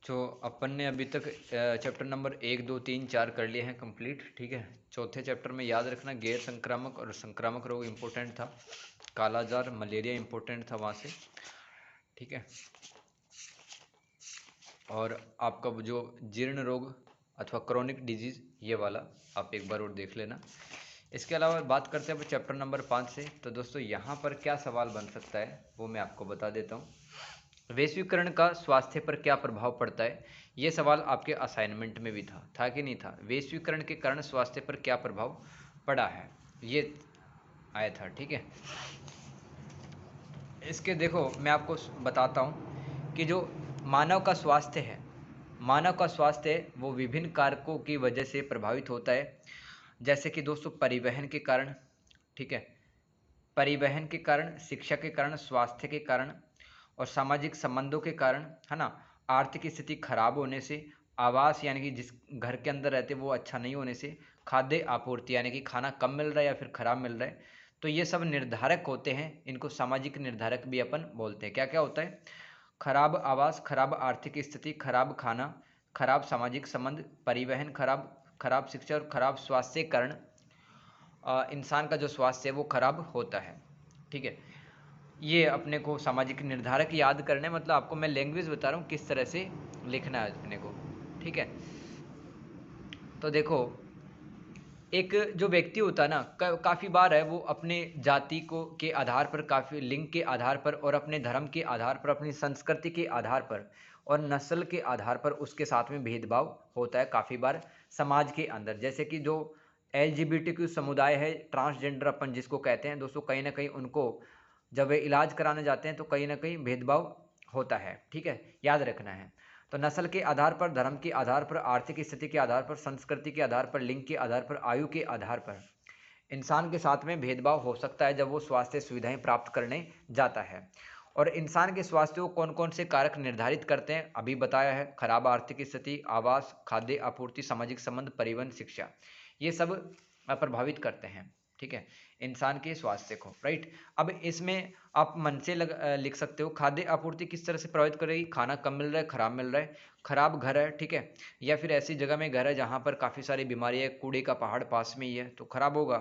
तो अपन ने अभी तक चैप्टर नंबर 1, 2, 3, 4 कर लिए हैं कंप्लीट। ठीक है, चौथे चैप्टर में याद रखना गैर संक्रामक और संक्रामक रोग इम्पोर्टेंट था, कालाजार मलेरिया इम्पोर्टेंट था वहाँ से। ठीक है, और आपका जो जीर्ण रोग अथवा क्रोनिक डिजीज ये वाला आप एक बार और देख लेना। इसके अलावा बात करते हैं अब चैप्टर नंबर 5 से। तो दोस्तों यहाँ पर क्या सवाल बन सकता है वो मैं आपको बता देता हूँ। वैश्वीकरण का स्वास्थ्य पर क्या प्रभाव पड़ता है, ये सवाल आपके असाइनमेंट में भी था कि नहीं था। वैश्वीकरण के कारण स्वास्थ्य पर क्या प्रभाव पड़ा है, ये आया था। ठीक है, इसके देखो मैं आपको बताता हूँ कि जो मानव का स्वास्थ्य है, मानव का स्वास्थ्य वो विभिन्न कारकों की वजह से प्रभावित होता है। जैसे कि दोस्तों परिवहन के कारण, ठीक है, परिवहन के कारण, शिक्षा के कारण, स्वास्थ्य के कारण और सामाजिक संबंधों के कारण, है ना। आर्थिक स्थिति खराब होने से, आवास यानी कि जिस घर के अंदर रहते वो अच्छा नहीं होने से, खाद्य आपूर्ति यानी कि खाना कम मिल रहा है या फिर खराब मिल रहा है, तो ये सब निर्धारक होते हैं। इनको सामाजिक निर्धारक भी अपन बोलते हैं। क्या क्या होता है? खराब आवास, खराब आर्थिक स्थिति, खराब खाना, खराब सामाजिक संबंध, परिवहन खराब, खराब शिक्षा और खराब स्वास्थ्य के कारण इंसान का जो स्वास्थ्य है वो खराब होता है। ठीक है, ये अपने को सामाजिक निर्धारक याद करने, मतलब आपको मैं लैंग्वेज बता रहा हूँ किस तरह से लिखना है अपने को। ठीक है, तो देखो एक जो व्यक्ति होता है ना, काफ़ी बार है वो अपने जाति को के आधार पर, काफ़ी लिंग के आधार पर और अपने धर्म के आधार पर, अपनी संस्कृति के आधार पर और नस्ल के आधार पर उसके साथ में भेदभाव होता है काफ़ी बार समाज के अंदर। जैसे कि जो LGBTQ समुदाय है, ट्रांसजेंडर अपन जिसको कहते हैं दोस्तों, कहीं ना कहीं उनको जब वे इलाज कराने जाते हैं तो कहीं ना कहीं भेदभाव होता है। ठीक है, याद रखना है। तो नस्ल के आधार पर, धर्म के आधार पर, आर्थिक स्थिति के आधार पर, संस्कृति के आधार पर, लिंग के आधार पर, आयु के आधार पर इंसान के साथ में भेदभाव हो सकता है जब वो स्वास्थ्य सुविधाएं प्राप्त करने जाता है। और इंसान के स्वास्थ्य को कौन कौन से कारक निर्धारित करते हैं अभी बताया है। खराब आर्थिक स्थिति, आवास, खाद्य आपूर्ति, सामाजिक संबंध, परिवहन, शिक्षा, ये सब प्रभावित करते हैं। ठीक है, इंसान के स्वास्थ्य को। राइट, अब इसमें आप मन से लिख सकते हो खाद्य आपूर्ति किस तरह से प्रभावित करेगी। खाना कम मिल रहा है, खराब मिल रहा है, खराब घर है, ठीक है, या फिर ऐसी जगह में घर है जहाँ पर काफ़ी सारी बीमारियाँ, कूड़े का पहाड़ पास में ही है तो खराब होगा।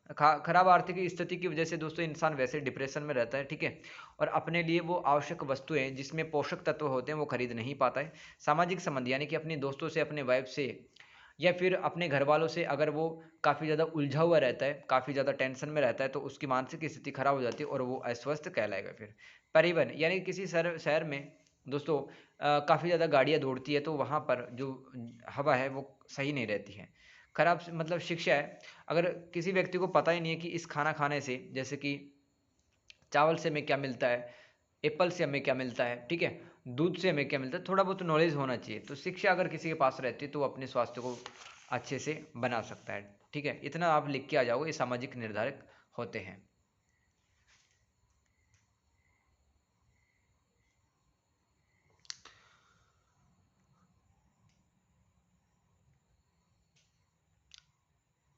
खराब आर्थिक स्थिति की वजह से दोस्तों इंसान वैसे डिप्रेशन में रहता है। ठीक है, और अपने लिए वो आवश्यक वस्तुएं जिसमें पोषक तत्व होते हैं वो खरीद नहीं पाता है। सामाजिक संबंध यानी कि अपने दोस्तों से, अपने वाइफ से या फिर अपने घर वालों से अगर वो काफ़ी ज़्यादा उलझा हुआ रहता है, काफ़ी ज़्यादा टेंशन में रहता है तो उसकी मानसिक स्थिति खराब हो जाती है और वो अस्वस्थ कहलाएगा। फिर परिवहन यानी किसी शहर में दोस्तों काफ़ी ज़्यादा गाड़ियाँ दौड़ती है तो वहाँ पर जो हवा है वो सही नहीं रहती है। खराब मतलब शिक्षा है, अगर किसी व्यक्ति को पता ही नहीं है कि इस खाना खाने से, जैसे कि चावल से हमें क्या मिलता है, एप्पल से हमें क्या मिलता है, ठीक है, दूध से हमें क्या मिलता है, थोड़ा बहुत नॉलेज होना चाहिए। तो शिक्षा अगर किसी के पास रहती है तो वो अपने स्वास्थ्य को अच्छे से बना सकता है। ठीक है, इतना आप लिख के आ जाओगे, ये सामाजिक निर्धारक होते हैं।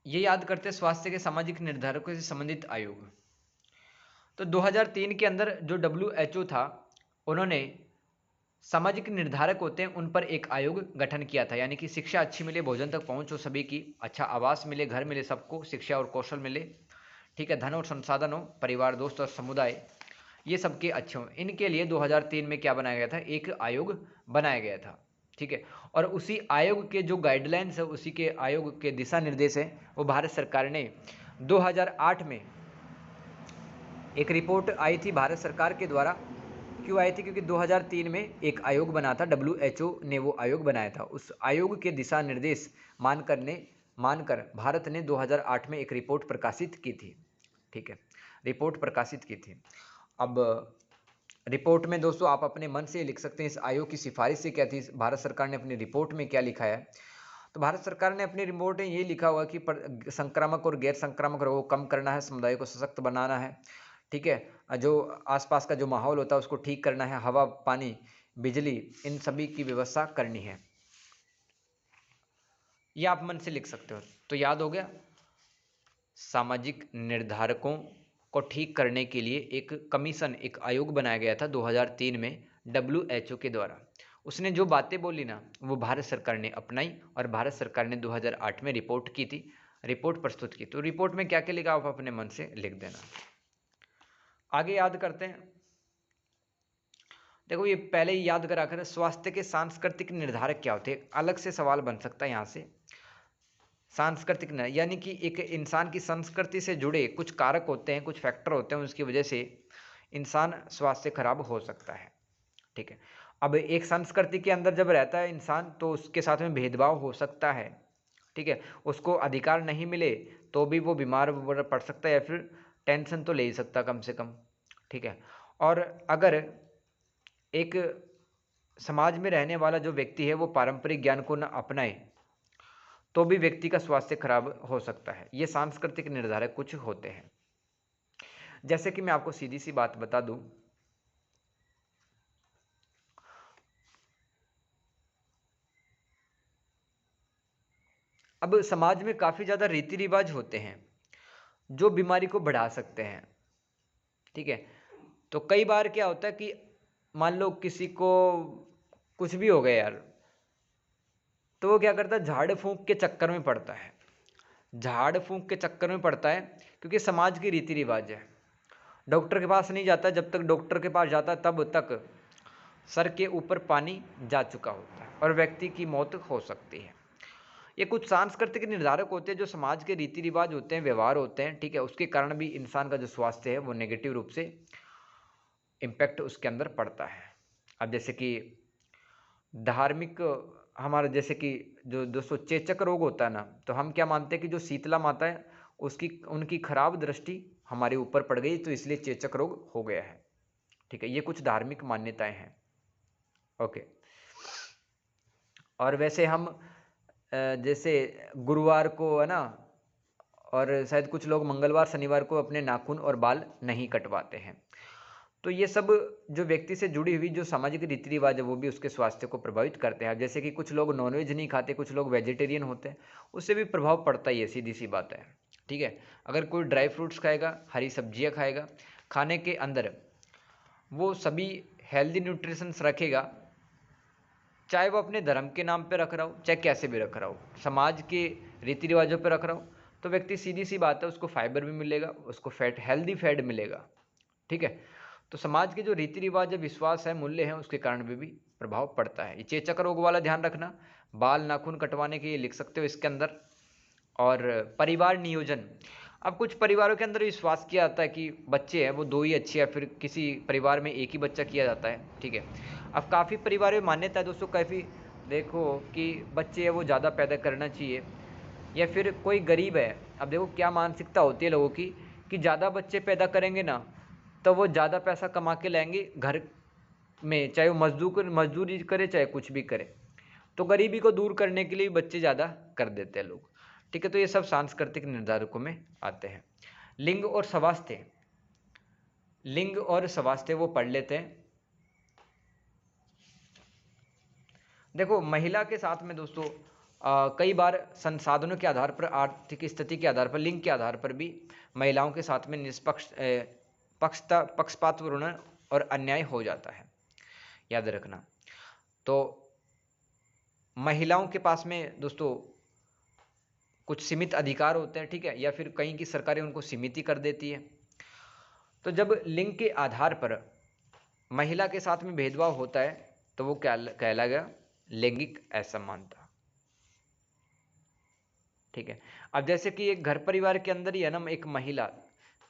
ये याद करते हैं स्वास्थ्य के सामाजिक निर्धारकों से संबंधित आयोग। तो 2003 के अंदर जो WHO था, उन्होंने सामाजिक निर्धारक होते हैं उन पर एक आयोग गठन किया था। यानी कि शिक्षा अच्छी मिले, भोजन तक पहुंच हो सभी की, अच्छा आवास मिले, घर मिले सबको, शिक्षा और कौशल मिले, ठीक है, धन और संसाधन हो, परिवार, दोस्त और समुदाय ये सबके अच्छे हों। इनके लिए 2003 में क्या बनाया गया था, एक आयोग बनाया गया था। ठीक है, और उसी आयोग के जो गाइडलाइंस है, उसी के आयोग के दिशा निर्देश है, वो भारत सरकार ने 2008 में एक रिपोर्ट आई थी भारत सरकार के द्वारा। क्यों आई थी? क्योंकि 2003 में एक आयोग बना था, WHO ने वो आयोग बनाया था। उस आयोग के दिशा निर्देश मानकर भारत ने 2008 में एक रिपोर्ट प्रकाशित की थी। ठीक है, रिपोर्ट प्रकाशित की थी। अब रिपोर्ट में दोस्तों आप अपने मन से लिख सकते हैं इस आयोग की सिफारिश से क्या थी, भारत सरकार ने अपनी रिपोर्ट में क्या लिखा है। तो भारत सरकार ने अपनी रिपोर्ट में ये लिखा हुआ कि संक्रामक और गैर संक्रामक रोगों को कम करना है, समुदाय को सशक्त बनाना है, ठीक है, जो आसपास का जो माहौल होता है उसको ठीक करना है, हवा, पानी, बिजली, इन सभी की व्यवस्था करनी है। ये आप मन से लिख सकते हो। तो याद हो गया, सामाजिक निर्धारकों को ठीक करने के लिए एक कमीशन, एक आयोग बनाया गया था 2003 में WHO के द्वारा। उसने जो बातें बोली ना वो भारत सरकार ने अपनाई और भारत सरकार ने 2008 में रिपोर्ट की थी, रिपोर्ट प्रस्तुत की। तो रिपोर्ट में क्या क्या लिखा आप अपने मन से लिख देना। आगे याद करते हैं। देखो ये पहले ही याद करा कर, स्वास्थ्य के सांस्कृतिक निर्धारक क्या होते हैं, अलग से सवाल बन सकता है यहाँ से। सांस्कृतिक यानी कि एक इंसान की संस्कृति से जुड़े कुछ कारक होते हैं, कुछ फैक्टर होते हैं, उसकी वजह से इंसान स्वास्थ्य खराब हो सकता है। ठीक है, अब एक संस्कृति के अंदर जब रहता है इंसान तो उसके साथ में भेदभाव हो सकता है। ठीक है, उसको अधिकार नहीं मिले तो भी वो बीमार पड़ सकता है या फिर टेंशन तो ले ही सकता कम से कम। ठीक है, और अगर एक समाज में रहने वाला जो व्यक्ति है वो पारंपरिक ज्ञान को न अपनाए तो भी व्यक्ति का स्वास्थ्य खराब हो सकता है। ये सांस्कृतिक निर्धारक कुछ होते हैं। जैसे कि मैं आपको सीधी सी बात बता दूं, अब समाज में काफी ज्यादा रीति रिवाज होते हैं जो बीमारी को बढ़ा सकते हैं। ठीक है, तो कई बार क्या होता है कि मान लो किसी को कुछ भी हो गया यार, तो वो क्या करता है, झाड़ फूंक के चक्कर में पड़ता है। झाड़ फूंक के चक्कर में पड़ता है क्योंकि समाज की रीति रिवाज है। डॉक्टर के पास नहीं जाता, जब तक डॉक्टर के पास जाता है तब तक सर के ऊपर पानी जा चुका होता है और व्यक्ति की मौत हो सकती है। ये कुछ सांस्कृतिक निर्धारक होते हैं जो समाज के रीति रिवाज होते हैं, व्यवहार होते हैं। ठीक है, उसके कारण भी इंसान का जो स्वास्थ्य है वो नेगेटिव रूप से इम्पैक्ट उसके अंदर पड़ता है। अब जैसे कि धार्मिक हमारा, जैसे कि जो दोस्तों चेचक रोग होता है ना, तो हम क्या मानते हैं कि जो शीतला माता है उसकी उनकी खराब दृष्टि हमारे ऊपर पड़ गई तो इसलिए चेचक रोग हो गया है। ठीक है, ये कुछ धार्मिक मान्यताएं हैं। ओके, और वैसे हम जैसे गुरुवार को है ना, और शायद कुछ लोग मंगलवार शनिवार को अपने नाखून और बाल नहीं कटवाते हैं। तो ये सब जो व्यक्ति से जुड़ी हुई जो सामाजिक रीति रिवाज है वो भी उसके स्वास्थ्य को प्रभावित करते हैं। जैसे कि कुछ लोग नॉनवेज नहीं खाते, कुछ लोग वेजिटेरियन होते हैं, उससे भी प्रभाव पड़ता ही है, सीधी सी बात है। ठीक है, अगर कोई ड्राई फ्रूट्स खाएगा, हरी सब्जियां खाएगा, खाने के अंदर वो सभी हेल्दी न्यूट्रिशंस रखेगा, चाहे वो अपने धर्म के नाम पे रख रहा हो, चाहे कैसे भी रख रहा हो, समाज के रीति रिवाजों पे रख रहा हो, तो व्यक्ति सीधी सी बात है उसको फाइबर भी मिलेगा, उसको फैट, हेल्दी फैट मिलेगा। ठीक है, तो समाज के जो रीति रिवाज है, विश्वास है, मूल्य है, उसके कारण भी प्रभाव पड़ता है। ये चेचक रोग वाला ध्यान रखना, बाल नाखून कटवाने के लिए लिख सकते हो इसके अंदर। और परिवार नियोजन, अब कुछ परिवारों के अंदर विश्वास किया जाता है कि बच्चे हैं वो दो ही अच्छे, या फिर किसी परिवार में एक ही बच्चा किया जाता है। ठीक है, अब काफ़ी परिवारों में मान्यता है दोस्तों, काफ़ी देखो कि बच्चे हैं वो ज़्यादा पैदा करना चाहिए, या फिर कोई गरीब है, अब देखो क्या मानसिकता होती है लोगों की कि ज़्यादा बच्चे पैदा करेंगे ना तो वो ज़्यादा पैसा कमा के लाएंगे घर में, चाहे वो मजदूरी करे चाहे कुछ भी करे, तो गरीबी को दूर करने के लिए बच्चे ज़्यादा कर देते हैं लोग। ठीक है, तो ये सब सांस्कृतिक निर्धारकों में आते हैं। लिंग और स्वास्थ्य, लिंग और स्वास्थ्य वो पढ़ लेते हैं। देखो महिला के साथ में दोस्तों कई बार संसाधनों के आधार पर, आर्थिक स्थिति के आधार पर, लिंग के आधार पर भी महिलाओं के साथ में पक्षपातपूर्ण और अन्याय हो जाता है, याद रखना। तो महिलाओं के पास में दोस्तों कुछ सीमित अधिकार होते हैं। ठीक है, या फिर कहीं की सरकारें उनको सीमित ही कर देती है। तो जब लिंग के आधार पर महिला के साथ में भेदभाव होता है तो वो क्या कहलाएगा, लैंगिक असमानता। ठीक है, अब जैसे कि एक घर परिवार के अंदर ही है ना, एक महिला,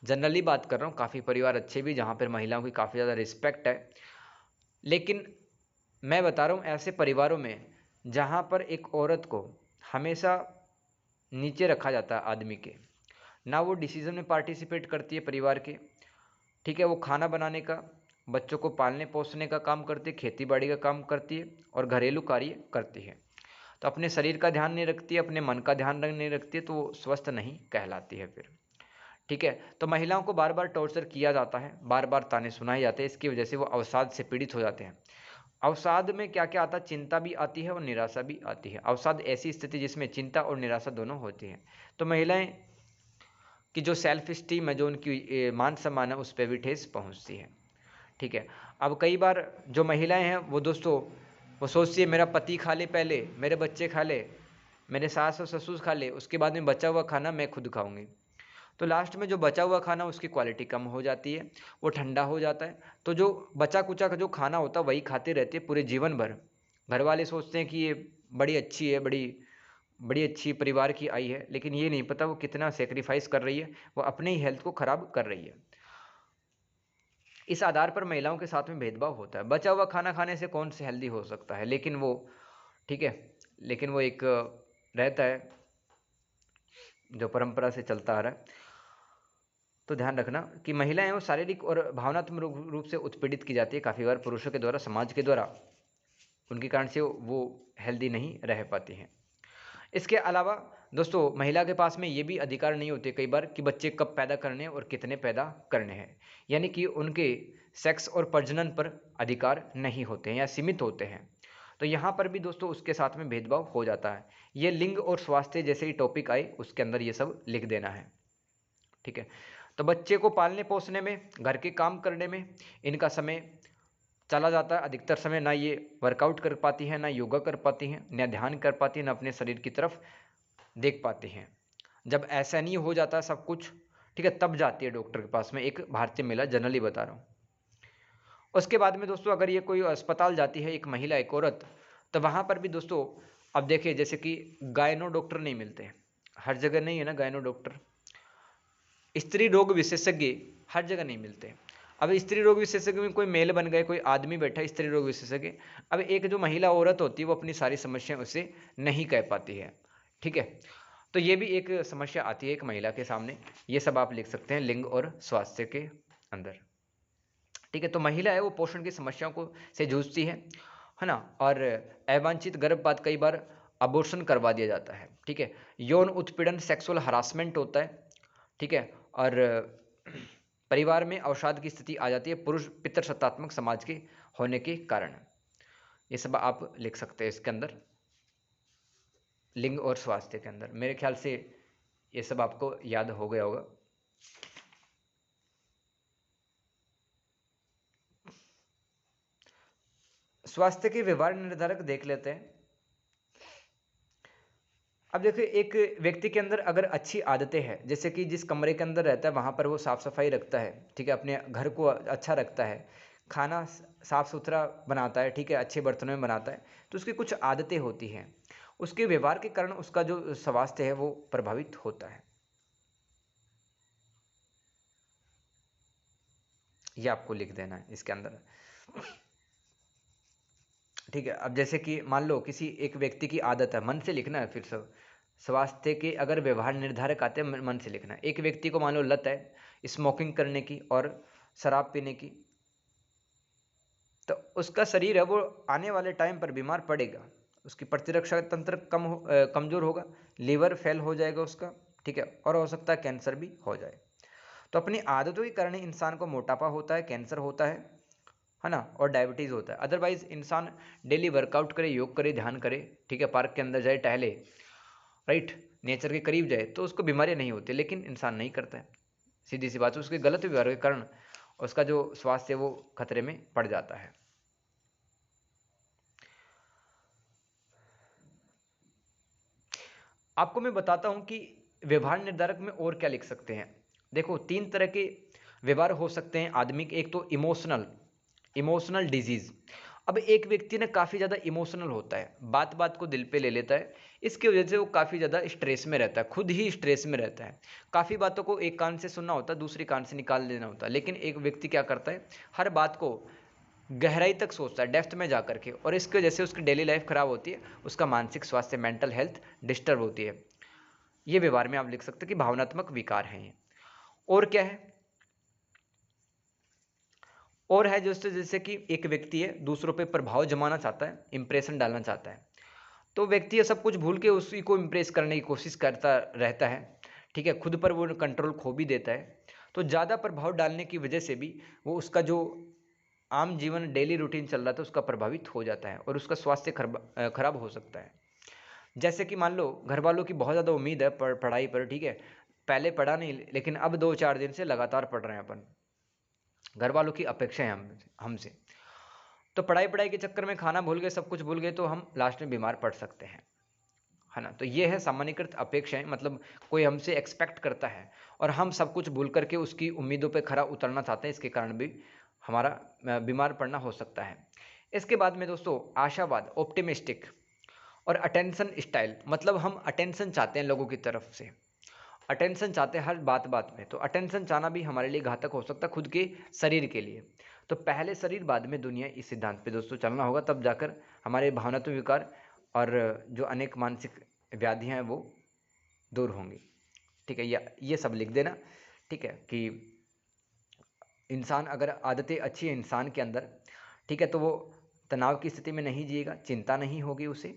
जनरली बात कर रहा हूँ, काफ़ी परिवार अच्छे भी जहाँ पर महिलाओं की काफ़ी ज़्यादा रिस्पेक्ट है, लेकिन मैं बता रहा हूँ ऐसे परिवारों में जहाँ पर एक औरत को हमेशा नीचे रखा जाता है आदमी के, ना वो डिसीजन में पार्टिसिपेट करती है परिवार के। ठीक है, वो खाना बनाने का, बच्चों को पालने पोसने का काम करती है, खेती बाड़ी का काम करती है और घरेलू कार्य करती है, तो अपने शरीर का ध्यान नहीं रखती है, अपने मन का ध्यान नहीं रखती है, तो वो स्वस्थ नहीं कहलाती है फिर। ठीक है, तो महिलाओं को बार बार टॉर्चर किया जाता है, बार बार ताने सुनाए जाते हैं, इसकी वजह से वो अवसाद से पीड़ित हो जाते हैं। अवसाद में क्या क्या आता है, चिंता भी आती है और निराशा भी आती है। अवसाद ऐसी स्थिति जिसमें चिंता और निराशा दोनों होती हैं। तो महिलाएं की जो सेल्फ स्टीम है, जो उनकी मान सम्मान है, उस पर भी ठेस पहुंचती है। ठीक है, अब कई बार जो महिलाएं हैं वो दोस्तों वो सोचती है मेरा पति खा ले, पहले मेरे बच्चे खा ले, मेरे सास और ससुर खा ले, उसके बाद में बचा हुआ खाना मैं खुद खाऊंगी। तो लास्ट में जो बचा हुआ खाना उसकी क्वालिटी कम हो जाती है, वो ठंडा हो जाता है। तो जो बचा कुचा का जो खाना होता है वही खाते रहते हैं पूरे जीवन भर। घर वाले सोचते हैं कि ये बड़ी अच्छी है, बड़ी बड़ी अच्छी परिवार की आई है, लेकिन ये नहीं पता वो कितना सेक्रीफाइस कर रही है, वो अपने ही हेल्थ को खराब कर रही है। इस आधार पर महिलाओं के साथ में भेदभाव होता है। बचा हुआ खाना खाने से कौन से हेल्दी हो सकता है, लेकिन वो ठीक है, लेकिन वो एक रहता है जो परंपरा से चलता आ रहा है। तो ध्यान रखना कि महिलाएं वो शारीरिक और भावनात्मक रूप से उत्पीड़ित की जाती है काफ़ी बार पुरुषों के द्वारा, समाज के द्वारा, उनके कारण से वो हेल्दी नहीं रह पाती हैं। इसके अलावा दोस्तों महिला के पास में ये भी अधिकार नहीं होते कई बार कि बच्चे कब पैदा करने और कितने पैदा करने हैं, यानी कि उनके सेक्स और प्रजनन पर अधिकार नहीं होते हैं या सीमित होते हैं। तो यहाँ पर भी दोस्तों उसके साथ में भेदभाव हो जाता है। ये लिंग और स्वास्थ्य जैसे ही टॉपिक आए उसके अंदर ये सब लिख देना है, ठीक है। तो बच्चे को पालने पोसने में, घर के काम करने में इनका समय चला जाता है। अधिकतर समय ना ये वर्कआउट कर पाती हैं, ना योगा कर पाती हैं, ना ध्यान कर पाती हैं, ना अपने शरीर की तरफ देख पाते हैं। जब ऐसा नहीं हो जाता सब कुछ, ठीक है, तब जाती है डॉक्टर के पास में, एक भारतीय महिला, जनरली बता रहा हूँ। उसके बाद में दोस्तों अगर ये कोई अस्पताल जाती है एक महिला, एक औरत, तो वहाँ पर भी दोस्तों अब देखिए जैसे कि गायनो डॉक्टर नहीं मिलते हैं, हर जगह नहीं है ना गायनो डॉक्टर। स्त्री रोग विशेषज्ञ हर जगह नहीं मिलते। अब स्त्री रोग विशेषज्ञ में कोई मेल बन गए, कोई आदमी बैठा स्त्री रोग विशेषज्ञ, अब एक जो महिला औरत होती है वो अपनी सारी समस्याएं उससे नहीं कह पाती है, ठीक है। तो ये भी एक समस्या आती है एक महिला के सामने। ये सब आप लिख सकते हैं लिंग और स्वास्थ्य के अंदर, ठीक है। तो महिला है वो पोषण की समस्याओं को से जूझती है ना। और अवांछित गर्भपात, कई बार अबॉर्शन करवा दिया जाता है, ठीक है। यौन उत्पीड़न, सेक्सुअल हरासमेंट होता है, ठीक है। और परिवार में अवसाद की स्थिति आ जाती है पुरुष पितृसत्तात्मक समाज के होने के कारण। ये सब आप लिख सकते हैं इसके अंदर, लिंग और स्वास्थ्य के अंदर। मेरे ख्याल से ये सब आपको याद हो गया होगा। स्वास्थ्य के व्यवहार निर्धारक देख लेते हैं। अब देखिए एक व्यक्ति के अंदर अगर अच्छी आदतें हैं, जैसे कि जिस कमरे के अंदर रहता है वहाँ पर वो साफ़ सफाई रखता है, ठीक है, अपने घर को अच्छा रखता है, खाना साफ़ सुथरा बनाता है, ठीक है, अच्छे बर्तनों में बनाता है, तो उसकी कुछ आदतें होती हैं, उसके व्यवहार के कारण उसका जो स्वास्थ्य है वो प्रभावित होता है। ये आपको लिख देना है इसके अंदर, ठीक है। अब जैसे कि मान लो किसी एक व्यक्ति की आदत है, मन से लिखना है, फिर सब स्वास्थ्य के अगर व्यवहार निर्धारक आते हैं मन से लिखना है। एक व्यक्ति को मान लो लत है स्मोकिंग करने की और शराब पीने की, तो उसका शरीर है वो आने वाले टाइम पर बीमार पड़ेगा, उसकी प्रतिरक्षा तंत्र कमजोर होगा, लीवर फेल हो जाएगा उसका, ठीक है, और हो सकता है कैंसर भी हो जाए। तो अपनी आदतों के कारण इंसान को मोटापा होता है, कैंसर होता है ना, और डायबिटीज़ होता है। अदरवाइज इंसान डेली वर्कआउट करे, योग करे, ध्यान करे, ठीक है, पार्क के अंदर जाए, टहले, राइट, नेचर के करीब जाए, तो उसको बीमारियां नहीं होती, लेकिन इंसान नहीं करता है। सीधी सी बात है, उसके गलत व्यवहार के कारण उसका जो स्वास्थ्य है वो खतरे में पड़ जाता है। आपको मैं बताता हूं कि व्यवहार निर्धारक में और क्या लिख सकते हैं। देखो 3 तरह के व्यवहार हो सकते हैं आदमी के। एक तो इमोशनल डिजीज। अब एक व्यक्ति ना काफ़ी ज़्यादा इमोशनल होता है, बात बात को दिल पे ले लेता है, इसकी वजह से वो काफ़ी ज़्यादा स्ट्रेस में रहता है, खुद ही स्ट्रेस में रहता है। काफ़ी बातों को एक कान से सुनना होता है, दूसरी कान से निकाल देना होता है, लेकिन एक व्यक्ति क्या करता है, हर बात को गहराई तक सोचता है, डेप्थ में जा करके, और इसकी वजह से उसकी डेली लाइफ खराब होती है, उसका मानसिक स्वास्थ्य, मेंटल हेल्थ डिस्टर्ब होती है। ये व्यवहार में आप लिख सकते हो कि भावनात्मक विकार हैं ये। और क्या है, और है जैसे कि एक व्यक्ति है दूसरों पे प्रभाव जमाना चाहता है, इंप्रेशन डालना चाहता है, तो व्यक्ति ये सब कुछ भूल के उसी को इंप्रेस करने की कोशिश करता रहता है, ठीक है, खुद पर वो कंट्रोल खो भी देता है। तो ज़्यादा प्रभाव डालने की वजह से भी वो उसका जो आम जीवन डेली रूटीन चल रहा था उसका प्रभावित हो जाता है और उसका स्वास्थ्य खराब हो सकता है। जैसे कि मान लो घर वालों की बहुत ज़्यादा उम्मीद है पढ़ाई पर, ठीक है, पहले पढ़ा नहीं लेकिन अब 2-4 दिन से लगातार पढ़ रहे हैं अपन, घर वालों की अपेक्षा है हमसे। तो पढ़ाई पढ़ाई के चक्कर में खाना भूल गए, सब कुछ भूल गए, तो हम लास्ट में बीमार पड़ सकते हैं, है ना। तो ये है सामान्यकृत अपेक्षाएं, मतलब कोई हमसे एक्सपेक्ट करता है और हम सब कुछ भूल करके उसकी उम्मीदों पे खरा उतरना चाहते हैं, इसके कारण भी हमारा बीमार पड़ना हो सकता है। इसके बाद में दोस्तों आशावाद, ऑप्टिमिस्टिक और अटेंशन स्टाइल, मतलब हम अटेंशन चाहते हैं लोगों की तरफ से, अटेंशन चाहते हैं हर बात बात में। तो अटेंशन चाहना भी हमारे लिए घातक हो सकता है खुद के शरीर के लिए। तो पहले शरीर बाद में दुनिया, इस सिद्धांत पे दोस्तों चलना होगा, तब जाकर हमारे भावनात्मक विकार और जो अनेक मानसिक व्याधियां हैं वो दूर होंगी। ठीक है, ये सब लिख देना। ठीक है, कि इंसान अगर आदतें अच्छी है इंसान के अंदर, ठीक है, तो वो तनाव की स्थिति में नहीं जिएगा, चिंता नहीं होगी उसे।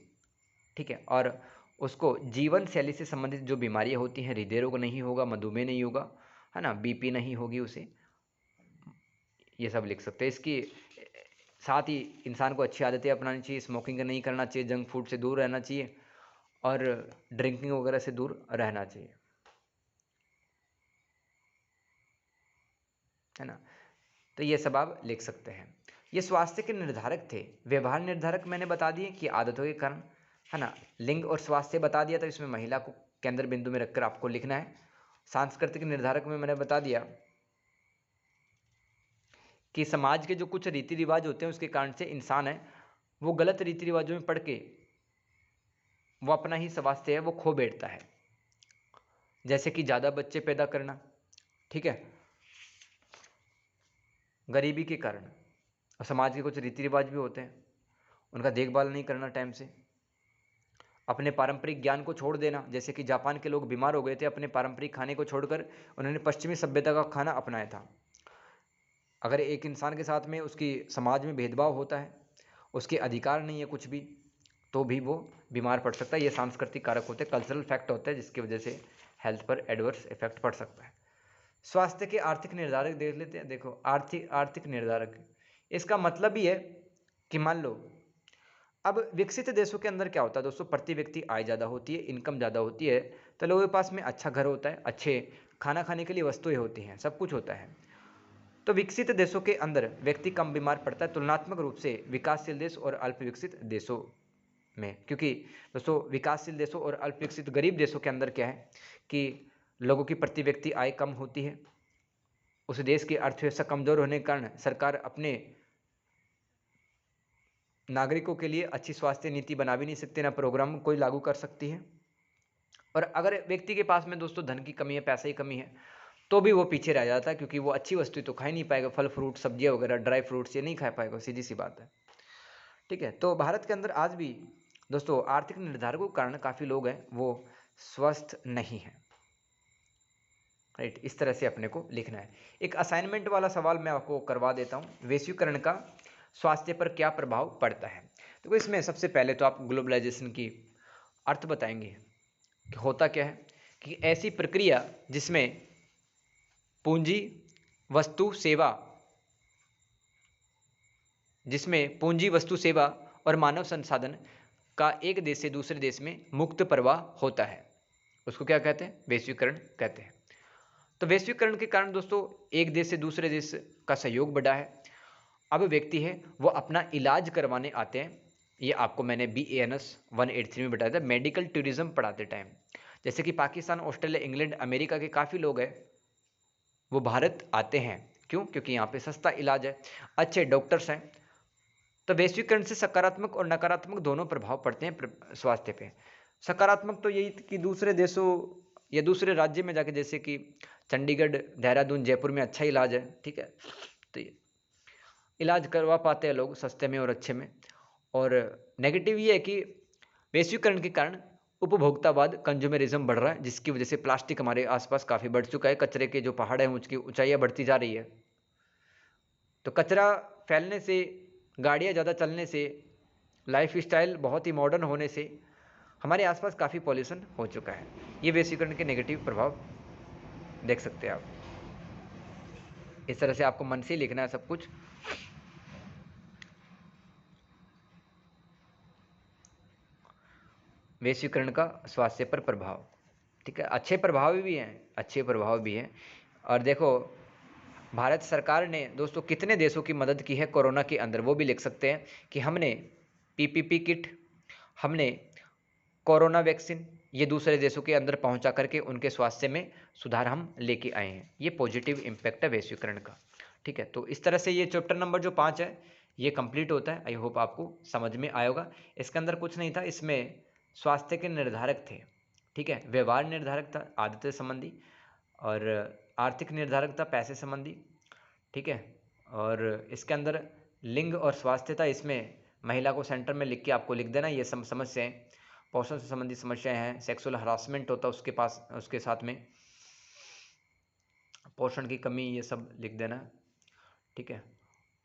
ठीक है, और उसको जीवन शैली से संबंधित जो बीमारियां होती हैं, हृदय रोग नहीं होगा, मधुमेह नहीं होगा, है ना, बीपी नहीं होगी उसे। ये सब लिख सकते हैं। इसकी साथ ही इंसान को अच्छी आदतें अपनानी चाहिए, स्मोकिंग नहीं करना चाहिए, जंक फूड से दूर रहना चाहिए और ड्रिंकिंग वगैरह से दूर रहना चाहिए, है ना। तो ये सब आप लिख सकते हैं। ये स्वास्थ्य के निर्धारक थे। व्यवहार निर्धारक मैंने बता दिए कि आदतों के कारण, है ना। लिंग और स्वास्थ्य बता दिया, तो इसमें महिला को केंद्र बिंदु में रखकर आपको लिखना है। सांस्कृतिक निर्धारक में मैंने बता दिया कि समाज के जो कुछ रीति रिवाज होते हैं उसके कारण से इंसान है वो गलत रीति रिवाजों में पढ़ के वो अपना ही स्वास्थ्य है वो खो बैठता है। जैसे कि ज़्यादा बच्चे पैदा करना, ठीक है, गरीबी के कारण, और समाज के कुछ रीति रिवाज भी होते हैं, उनका देखभाल नहीं करना टाइम से, अपने पारंपरिक ज्ञान को छोड़ देना। जैसे कि जापान के लोग बीमार हो गए थे, अपने पारंपरिक खाने को छोड़कर उन्होंने पश्चिमी सभ्यता का खाना अपनाया था। अगर एक इंसान के साथ में उसकी समाज में भेदभाव होता है, उसके अधिकार नहीं है कुछ भी, तो भी वो बीमार पड़ सकता है। ये सांस्कृतिक कारक होते हैं, कल्चरल फैक्ट होते हैं, जिसकी वजह से हेल्थ पर एडवर्स इफेक्ट पड़ सकता है। स्वास्थ्य के आर्थिक निर्धारक देख लेते हैं। देखो, आर्थिक निर्धारक, इसका मतलब ही है कि मान लो अब विकसित देशों के अंदर क्या होता है दोस्तों, प्रति व्यक्ति आय ज़्यादा होती है, इनकम ज़्यादा होती है, तो लोगों के पास में अच्छा घर होता है, अच्छे खाना खाने के लिए वस्तुएं होती हैं, सब कुछ होता है। तो विकसित देशों के अंदर व्यक्ति कम बीमार पड़ता है तुलनात्मक रूप से विकासशील देश और अल्प विकसित देशों में। क्योंकि दोस्तों विकासशील देशों और अल्प विकसित गरीब देशों के अंदर क्या है कि लोगों की प्रति व्यक्ति आय कम होती है, उस देश की अर्थव्यवस्था कमजोर होने के कारण सरकार अपने नागरिकों के लिए अच्छी स्वास्थ्य नीति बना भी नहीं सकती, ना प्रोग्राम कोई लागू कर सकती है। और अगर व्यक्ति के पास में दोस्तों धन की कमी है, पैसे की कमी है, तो भी वो पीछे रह जाता है, क्योंकि वो अच्छी वस्तु तो खा ही नहीं पाएगा, फल फ्रूट सब्जियां वगैरह ड्राई फ्रूट्स ये नहीं खा पाएगा, सीधी सी बात है। ठीक है, तो भारत के अंदर आज भी दोस्तों आर्थिक निर्धारकों के कारण काफ़ी लोग हैं वो स्वस्थ नहीं है। राइट, इस तरह से अपने को लिखना है। एक असाइनमेंट वाला सवाल मैं आपको करवा देता हूँ, वैश्वीकरण का स्वास्थ्य पर क्या प्रभाव पड़ता है। तो इसमें सबसे पहले तो आप ग्लोबलाइजेशन की अर्थ बताएंगे कि होता क्या है, कि ऐसी प्रक्रिया जिसमें पूंजी वस्तु सेवा और मानव संसाधन का एक देश से दूसरे देश में मुक्त प्रवाह होता है, उसको क्या कहते हैं, वैश्वीकरण कहते हैं। तो वैश्वीकरण के कारण दोस्तों एक देश से दूसरे देश का सहयोग बढ़ा है। अब व्यक्ति है वो अपना इलाज करवाने आते हैं, ये आपको मैंने BANS 183 में बताया था मेडिकल टूरिज्म पढ़ाते टाइम। जैसे कि पाकिस्तान, ऑस्ट्रेलिया, इंग्लैंड, अमेरिका के काफ़ी लोग हैं वो भारत आते हैं, क्यों, क्योंकि यहाँ पे सस्ता इलाज है, अच्छे डॉक्टर्स हैं। तो वैश्वीकरण से सकारात्मक और नकारात्मक दोनों प्रभाव पड़ते हैं स्वास्थ्य पे। सकारात्मक तो यही कि दूसरे देशों या दूसरे राज्य में जाके, जैसे कि चंडीगढ़, देहरादून, जयपुर में अच्छा इलाज है, ठीक है, तो इलाज करवा पाते हैं लोग सस्ते में और अच्छे में। और नेगेटिव ये है कि वैश्वीकरण के कारण उपभोक्तावाद, कंज्यूमरिज्म बढ़ रहा है, जिसकी वजह से प्लास्टिक हमारे आसपास काफ़ी बढ़ चुका है, कचरे के जो पहाड़ हैं उसकी ऊंचाइयाँ बढ़ती जा रही है। तो कचरा फैलने से, गाड़ियाँ ज़्यादा चलने से, लाइफ स्टाइल बहुत ही मॉडर्न होने से हमारे आसपास काफ़ी पॉल्यूशन हो चुका है। ये वैश्वीकरण के नेगेटिव प्रभाव देख सकते हैं आप। इस तरह से आपको मन से लिखना है सब कुछ। वैश्वीकरण का स्वास्थ्य पर प्रभाव, ठीक है, अच्छे प्रभाव भी हैं, अच्छे प्रभाव भी हैं। और देखो भारत सरकार ने दोस्तों कितने देशों की मदद की है कोरोना के अंदर, वो भी लिख सकते हैं कि हमने पीपीपी किट, हमने कोरोना वैक्सीन ये दूसरे देशों के अंदर पहुंचा करके उनके स्वास्थ्य में सुधार हम लेके आए हैं। ये पॉजिटिव इम्पैक्ट है वैश्वीकरण का। ठीक है, तो इस तरह से ये चैप्टर नंबर जो 5 है ये कंप्लीट होता है। आई होप आपको समझ में आया होगा। इसके अंदर कुछ नहीं था, इसमें स्वास्थ्य के निर्धारक थे। ठीक है, व्यवहार निर्धारक था आदतें संबंधी, और आर्थिक निर्धारक था पैसे संबंधी। ठीक है, और इसके अंदर लिंग और स्वास्थ्य था, इसमें महिला को सेंटर में लिख के आपको लिख देना ये सब समस्याएं, पोषण से संबंधित समस्याएं हैं, सेक्सुअल हरासमेंट होता उसके पास, उसके साथ में पोषण की कमी, ये सब लिख देना। ठीक है,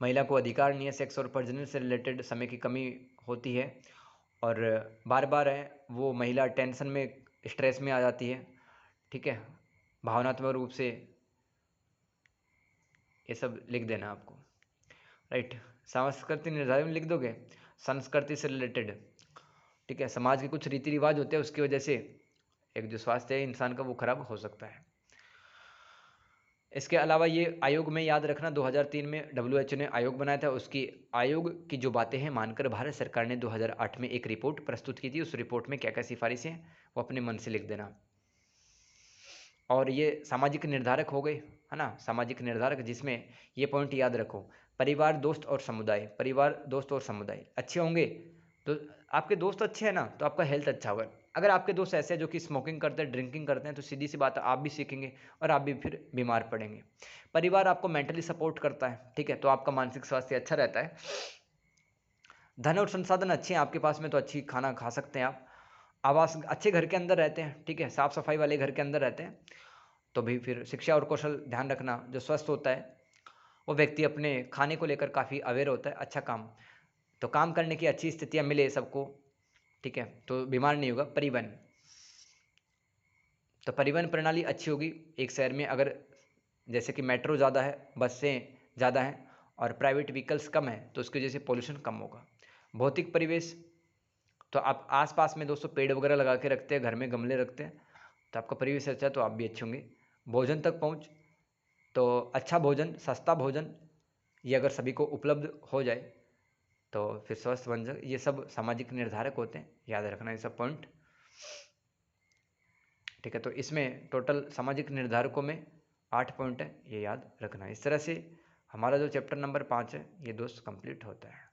महिला को अधिकार नहीं है, सेक्स और प्रजनन से रिलेटेड समय की कमी होती है, और बार बार है वो महिला टेंशन में, स्ट्रेस में आ जाती है। ठीक है, भावनात्मक रूप से, ये सब लिख देना आपको। राइट, संस्कृति निर्धारण में लिख दोगे संस्कृति से रिलेटेड। ठीक है, समाज के कुछ रीति रिवाज होते हैं, उसकी वजह से एक जो स्वास्थ्य है इंसान का वो खराब हो सकता है। इसके अलावा ये आयोग में याद रखना 2003 में WHO ने आयोग बनाया था, उसकी आयोग की जो बातें हैं मानकर भारत सरकार ने 2008 में एक रिपोर्ट प्रस्तुत की थी। उस रिपोर्ट में क्या क्या सिफारिशें हैं वो अपने मन से लिख देना। और ये सामाजिक निर्धारक हो गए, है ना, सामाजिक निर्धारक, जिसमें ये पॉइंट याद रखो, परिवार, दोस्त और समुदाय। परिवार, दोस्त और समुदाय अच्छे होंगे तो आपके दोस्त अच्छे हैं ना, तो आपका हेल्थ अच्छा होगा। अगर आपके दोस्त ऐसे हैं जो कि स्मोकिंग करते हैं, ड्रिंकिंग करते हैं, तो सीधी सी बात है आप भी सीखेंगे और आप भी फिर बीमार पड़ेंगे। परिवार आपको मेंटली सपोर्ट करता है, ठीक है, तो आपका मानसिक स्वास्थ्य अच्छा रहता है। धन और संसाधन अच्छे हैं आपके पास में, तो अच्छी खाना खा सकते हैं आप। आवास, अच्छे घर के अंदर रहते हैं, ठीक है, साफ सफाई वाले घर के अंदर रहते हैं, तो भी फिर शिक्षा और कौशल ध्यान रखना। जो स्वस्थ होता है वो व्यक्ति अपने खाने को लेकर काफ़ी अवेयर होता है। अच्छा काम, तो काम करने की अच्छी स्थितियाँ मिले सबको, ठीक है, तो बीमार नहीं होगा। परिवहन, तो परिवहन प्रणाली अच्छी होगी एक शहर में, अगर जैसे कि मेट्रो ज़्यादा है, बसें ज़्यादा हैं और प्राइवेट व्हीकल्स कम है, तो उसकी वजह से पोल्यूशन कम होगा। भौतिक परिवेश, तो आप आसपास में दोस्तों पेड़ वगैरह लगा के रखते हैं, घर में गमले रखते हैं, तो आपका परिवेश अच्छा है, तो आप भी अच्छे होंगे। भोजन तक पहुँच, तो अच्छा भोजन, सस्ता भोजन, ये अगर सभी को उपलब्ध हो जाए तो फिर स्वस्थ बन जाए। ये सब सामाजिक निर्धारक होते हैं, याद रखना ये सब पॉइंट। ठीक है, तो इसमें टोटल सामाजिक निर्धारकों में 8 पॉइंट है, ये याद रखना। इस तरह से हमारा जो चैप्टर नंबर 5 है ये दोस्त कंप्लीट होता है।